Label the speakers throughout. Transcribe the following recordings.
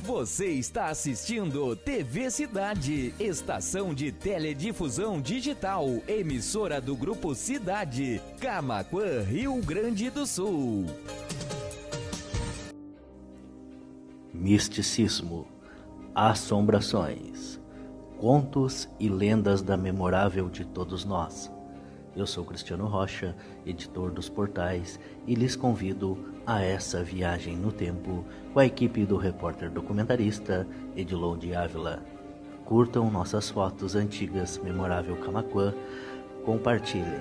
Speaker 1: Você está assistindo TV Cidade, estação de teledifusão digital, emissora do Grupo Cidade, Camaquã, Rio Grande do Sul.
Speaker 2: Misticismo, assombrações, contos e lendas da memorável de todos nós. Eu sou Cristiano Rocha, editor dos portais, e lhes convido a essa viagem no tempo com a equipe do repórter documentarista Edilon de Ávila. Curtam nossas fotos antigas Memorável Camaquã, compartilhem.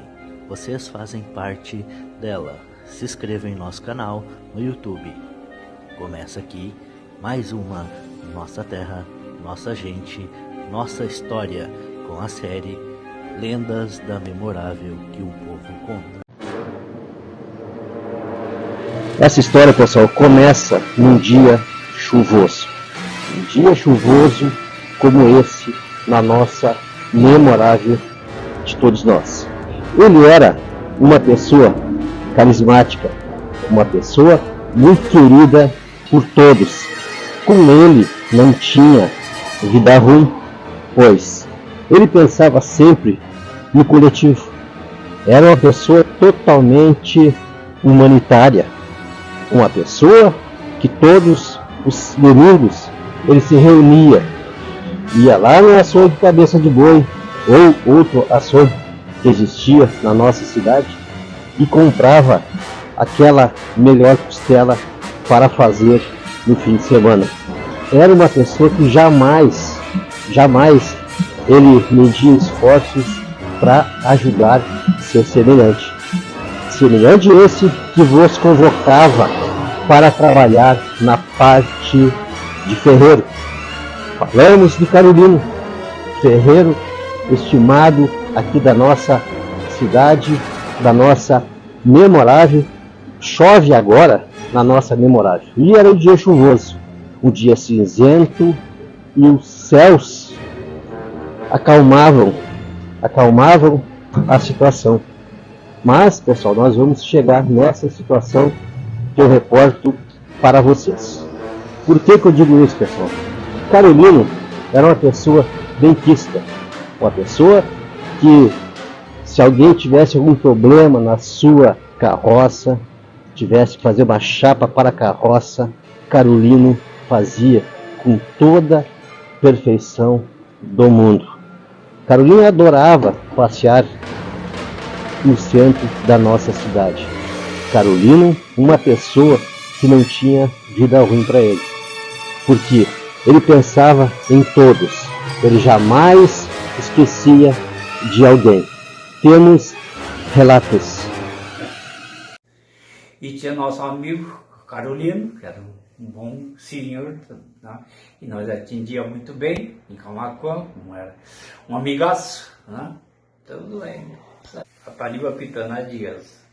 Speaker 2: Vocês fazem parte dela. Se inscrevam em nosso canal no YouTube. Começa aqui mais uma Nossa Terra, Nossa Gente, Nossa História, com a série Lendas da Memorável que o Povo Conta.
Speaker 3: Essa história, pessoal, começa num dia chuvoso. Um dia chuvoso como esse na nossa memorável de todos nós. Ele era uma pessoa carismática, uma pessoa muito querida por todos. Com ele não tinha vida ruim, pois ele pensava sempre no coletivo. Era uma pessoa totalmente humanitária. Uma pessoa que todos os domingos ele se reunia, ia lá no açougue Cabeça de Boi ou outro açougue que existia na nossa cidade e comprava aquela melhor costela para fazer no fim de semana. Era uma pessoa que jamais ele media esforços para ajudar seu semelhante. Semelhante esse que vos convocava para trabalhar na parte de ferreiro. Falamos de Carolino, ferreiro estimado aqui da nossa cidade, da nossa memorável. Chove agora na nossa memorável. E era um dia chuvoso, um dia cinzento, e os céus acalmavam a situação. Mas, pessoal, nós vamos chegar nessa situação que eu reporto para vocês. Por que eu digo isso, pessoal? Carolino era uma pessoa benquista, uma pessoa que, se alguém tivesse algum problema na sua carroça, tivesse que fazer uma chapa para a carroça, Carolino fazia com toda perfeição do mundo. Carolino adorava passear no centro da nossa cidade. Carolino, uma pessoa que não tinha vida ruim para ele, porque ele pensava em todos, ele jamais esquecia de alguém. Temos relatos.
Speaker 4: E tinha nosso amigo Carolino, que era um bom senhor, né? E nós atendíamos muito bem em Camaquã, era um amigaço, né? Tudo bem. A Pariba Pitana Dias.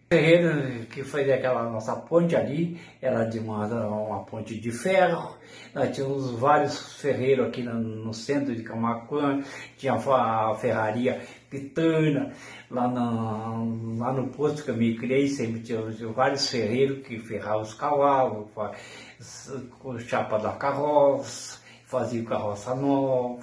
Speaker 4: O terreno que foi aquela nossa ponte ali era de uma ponte de ferro. Nós tínhamos vários ferreiros aqui no centro de Camaquã. Tinha a ferraria Pitana. Lá no posto que eu me criei, sempre tinha vários ferreiros que ferravam os cavalos, com chapa da carroça, faziam carroça nova.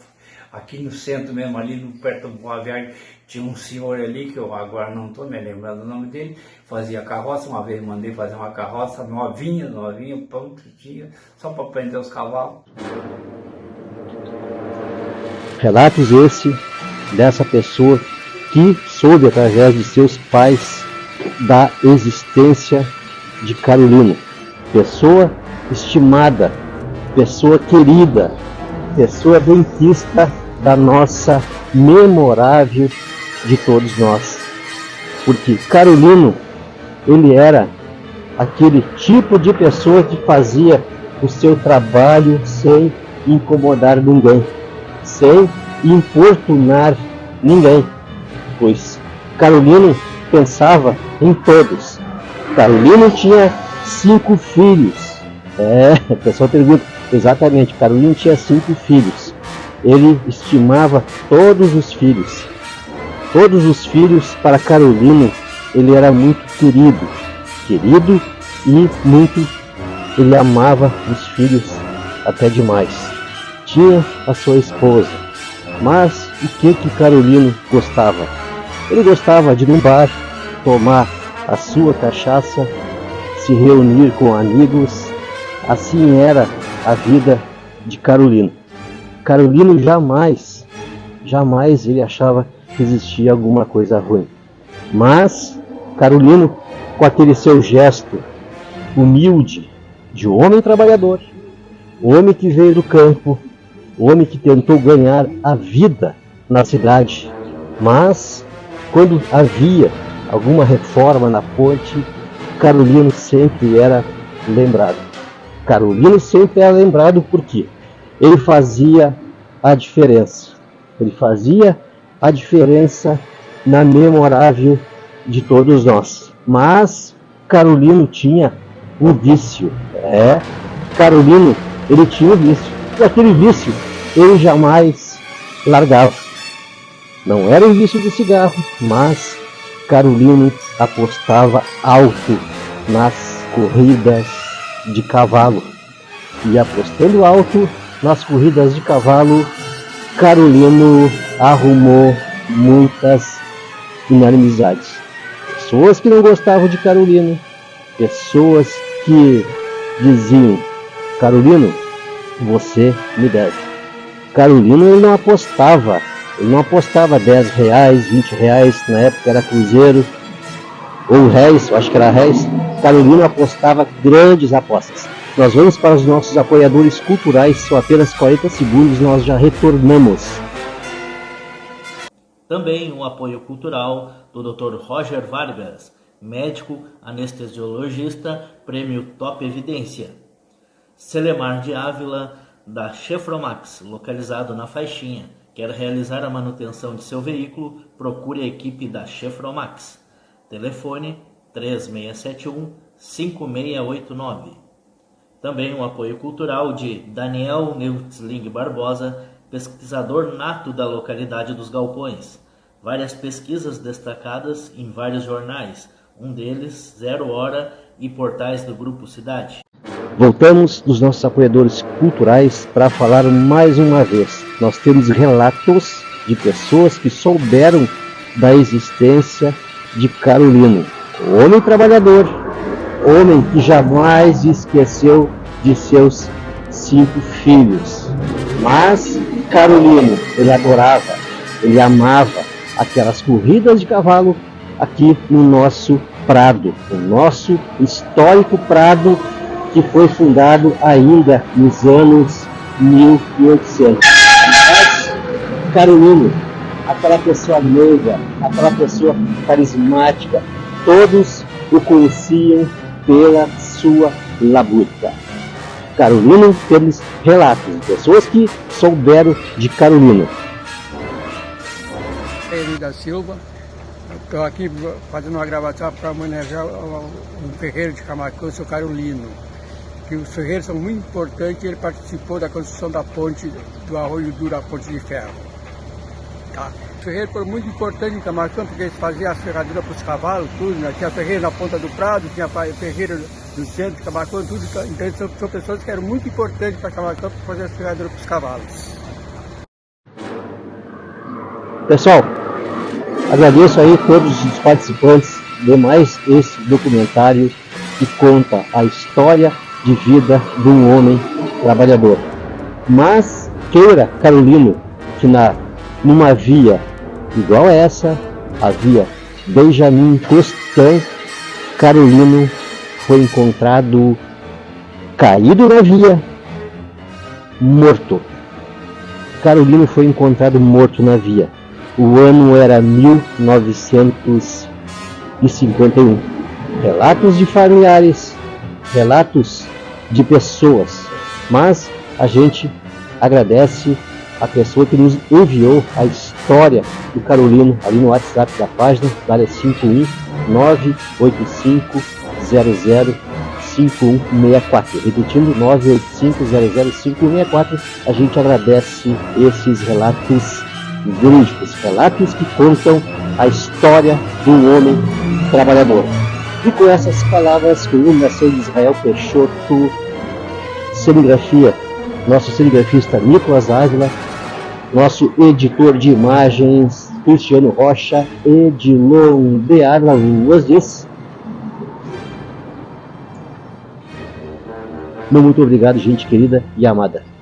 Speaker 4: Aqui no centro mesmo, ali perto do Boa Viagem, tinha um senhor ali, que eu agora não estou me lembrando o nome dele, fazia carroça. Uma vez mandei fazer uma carroça novinha, pronto, tinha, só para prender os cavalos.
Speaker 3: Relatos esse dessa pessoa que soube através de seus pais da existência de Carolino. Pessoa estimada, pessoa querida, pessoa benquista da nossa memorável de todos nós. Porque Carolino, ele era aquele tipo de pessoa que fazia o seu trabalho sem incomodar ninguém, sem importunar ninguém, pois Carolino pensava em todos. Carolino tinha 5 filhos. O pessoal pergunta, exatamente, Carolino tinha 5 filhos. Ele estimava todos os filhos. Todos os filhos, para Carolino, ele era muito querido e muito ele amava os filhos até demais. Tinha a sua esposa, mas o que Carolino gostava? Ele gostava de ir num bar, tomar a sua cachaça, se reunir com amigos. Assim era a vida de Carolino. Carolino jamais ele achava que existia alguma coisa ruim. Mas Carolino, com aquele seu gesto humilde de homem trabalhador, homem que veio do campo, homem que tentou ganhar a vida na cidade, mas quando havia alguma reforma na ponte, Carolino sempre era lembrado. Carolino sempre era lembrado porque ele fazia a diferença. Ele fazia a diferença na memorável de todos nós. Mas Carolino tinha um vício. Carolino, ele tinha um vício. E aquele vício ele jamais largava. Não era um vício de cigarro, mas Carolino apostava alto nas corridas de cavalo. E apostando alto nas corridas de cavalo, Carolino arrumou muitas inimizades. Pessoas que não gostavam de Carolino, pessoas que diziam: Carolino, você me deve. Carolino ele não apostava 10 reais, 20 reais, na época era cruzeiro, ou réis, eu acho que era réis. Carolino apostava grandes apostas. Nós vamos para os nossos apoiadores culturais, são apenas 40 segundos, nós já retornamos.
Speaker 2: Também um apoio cultural do Dr. Roger Vargas, médico anestesiologista, prêmio Top Evidência. Celemar de Ávila, da Chefromax, localizado na Faixinha. Quer realizar a manutenção de seu veículo? Procure a equipe da Chefromax. Telefone 3671-5689. Também um apoio cultural de Daniel Neutzling Barbosa, pesquisador nato da localidade dos Galpões. Várias pesquisas destacadas em vários jornais, um deles 0 Hora e portais do Grupo Cidade.
Speaker 3: Voltamos dos nossos apoiadores culturais para falar mais uma vez. Nós temos relatos de pessoas que souberam da existência de Carolino. Homem trabalhador, homem que jamais esqueceu de seus 5 filhos. Mas Carolino, ele adorava, ele amava aquelas corridas de cavalo aqui no nosso Prado, o nosso histórico Prado, que foi fundado ainda nos anos 1800. Mas Carolino, aquela pessoa meiga, aquela pessoa carismática, todos o conheciam pela sua labuta. Carolino, temos relatos de pessoas que souberam de Carolino.
Speaker 5: Eli da Silva, estou aqui fazendo uma gravação para homenagear um ferreiro de Camaquã, o seu Carolino. Que os ferreiros são muito importantes, ele participou da construção da ponte do Arroio Duro, a ponte de ferro. Tá? Os ferreiros foram muito importantes em Camaquã, porque eles faziam as ferraduras para os cavalos, tudo, né? Tinha ferreiro na ponta do Prado, tinha ferreiro no centro de Camaquã, tudo. Então são pessoas que eram muito importantes para Camaquã para fazer as ferraduras para os cavalos.
Speaker 3: Pessoal, agradeço aí todos os participantes de mais esse documentário que conta a história de vida de um homem trabalhador. Mas queira Carolino que numa via igual a essa, a via Benjamin Constant, Carolino foi encontrado caído na via, morto. Carolino foi encontrado morto na via. O ano era 1951. Relatos de familiares, relatos de pessoas, mas a gente agradece a pessoa que nos enviou a história do Carolino ali no WhatsApp da página, da área 51985005164. Repetindo, 985005164. A gente agradece esses relatos verídicos, relatos que contam a história de um homem trabalhador. E com essas palavras, com o nação de Israel Peixoto, serigrafia, nosso serigrafista Nicolas Ávila, nosso editor de imagens Cristiano Rocha, Edilon de Arlaluas. Muito obrigado, gente querida e amada.